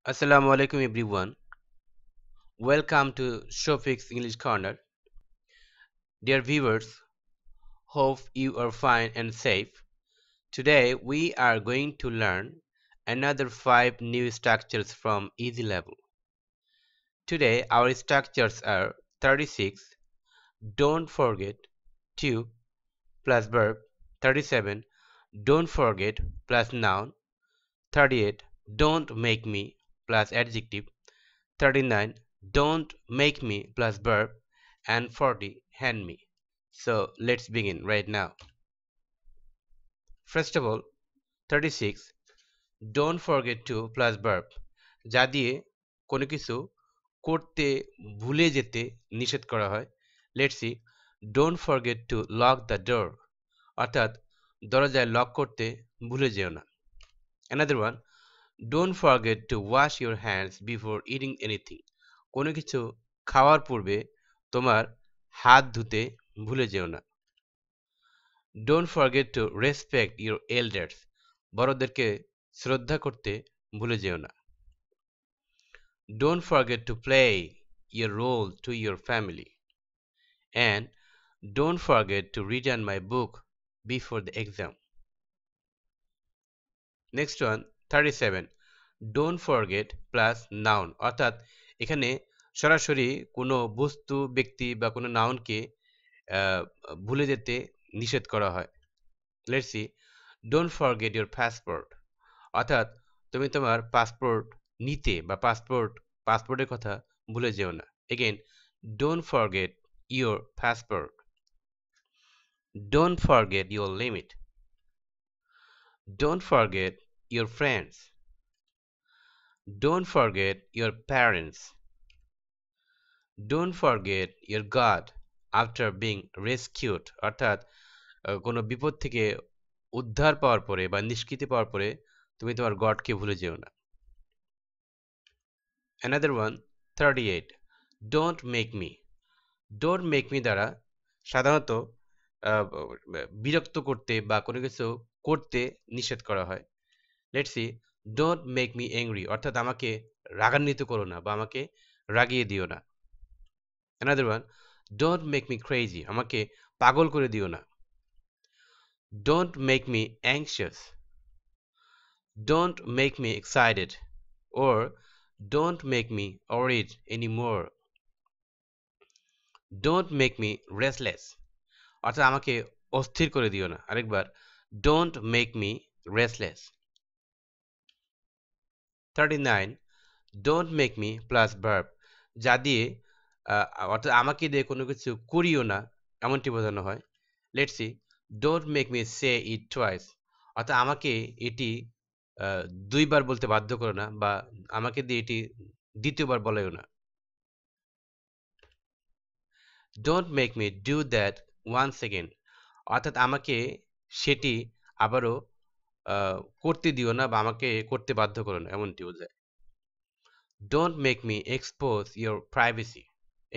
Assalamu alaikum everyone. Welcome to Shofix English Corner. Dear viewers, hope you are fine and safe. Today we are going to learn another 5 new structures from Easy Level. Today our structures are 36, don't forget, to plus verb, 37, don't forget plus noun, 38, don't make me plus adjective, 39, don't make me plus verb, and 40, hand me. So let's begin right now. First of all, 36, don't forget to plus verb, যা দিয়ে কোনো কিছু করতে ভুলে যেতে নিষেধ করা হয়। Let's see, don't forget to lock the door, অর্থাৎ দরজায় লক করতে ভুলে যেও না। Another one, don't forget to wash your hands before eating anything. কোনো কিছু খাওয়ার পূর্বে তোমার হাত ধুতে ভুলে যেও না। Don't forget to respect your elders. বড়দেরকে শ্রদ্ধা করতে ভুলে যেও না। Don't forget to play your role to your family. And don't forget to return my book before the exam. Next one, 37. Don't forget plus noun, অর্থাৎ এখানে সরাসরি কোনো বস্তু ব্যক্তি বা কোনো নাউনকে ভুলে যেতে নিষেধ করা হয়। Let's see, don't forget your passport, অর্থাৎ তুমি তোমার পাসপোর্ট নিতে বা পাসপোর্টের কথা ভুলে যেও না। Again, don't forget your passport. Don't forget your limit. Don't forget your friends. Don't forget your parents. Don't forget your God after being rescued, অর্থাৎ কোনো বিপদ থেকে উদ্ধার পাওয়ার পরে বা নিষ্কৃতি পাওয়ার পরে তুমি তোমার গডকে ভুলে যেও না। Another one, 38. Don't make me. Don't make me দ্বারা সাধারণত বিরক্ত করতে বা কোনো কিছু করতে নিষেধ করা হয়। Let's see, don't make me angry, অর্থাৎ আমাকে রাগান্বিত করো না বা আমাকে রাগিয়ে দিও না। Another one, don't make me crazy, আমাকে পাগল করে দিও না। Don't make me anxious. Don't make me excited, or don't make me worried anymore. Don't make me restless, অর্থাৎ আমাকে অস্থির করে দিও না। আরেকবার, don't make me restless. 39, don't make me plus verb, যা দিয়ে অর্থাৎ আমাকে দিয়ে কোনো কিছু করিও না এমনটি বোঝানো হয়। Let's see, don't make me say it twice, অর্থাৎ আমাকে এটি দুইবার বলতে বাধ্য করো না বা আমাকে দিয়ে এটি দ্বিতীয়বার বলাইও না। Don't make me do that once again, অর্থাৎ আমাকে সেটি আবারও করতে দিও না বা আমাকে করতে বাধ্য করো না এমনটি বোঝায়। Don't make me expose your privacy.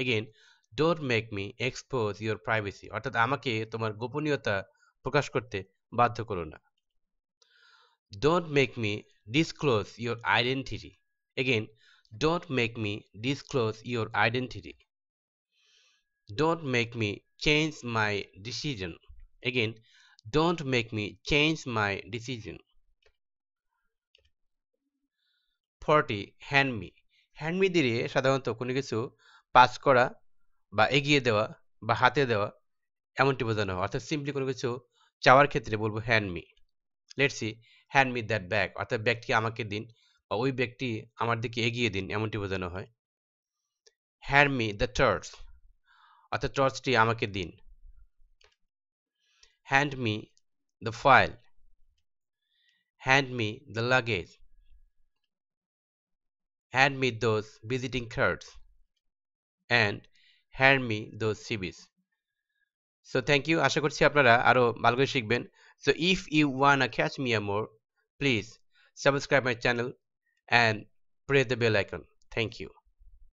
Again, don't make me expose your privacy, অর্থাৎ আমাকে তোমার গোপনীয়তা প্রকাশ করতে বাধ্য করো না। Don't make me disclose your identity. Again, don't make me disclose your identity. Don't make me change my decision. Again, don't make me change my decision. 40, hand me. Hand me দিয়ে সাধারণত কোনো কিছু পাস করা বা এগিয়ে দেওয়া বা হাতে দেওয়া এমনটি বোঝানো হয়। অর্থাৎ সিম্পলি কোনো কিছু চাওয়ার ক্ষেত্রে বলবো hand me. Let's see, hand me that bag, অর্থাৎ ব্যাগটি আমাকে দিন বা ওই ব্যাগটি আমার দিকে এগিয়ে দিন এমনটি বোঝানো হয়। হ্যান্ড মি দ্য টর্চ, অর্থাৎ টর্চটি আমাকে দিন। Hand me the file. Hand me the luggage. Hand me those visiting cards and hand me those সিবিস। So thank you, আশা করছি আপনারা আরো ভালো করে শিখবেন। So if you wanna catch me more, please subscribe my channel and press the bell icon. Thank you.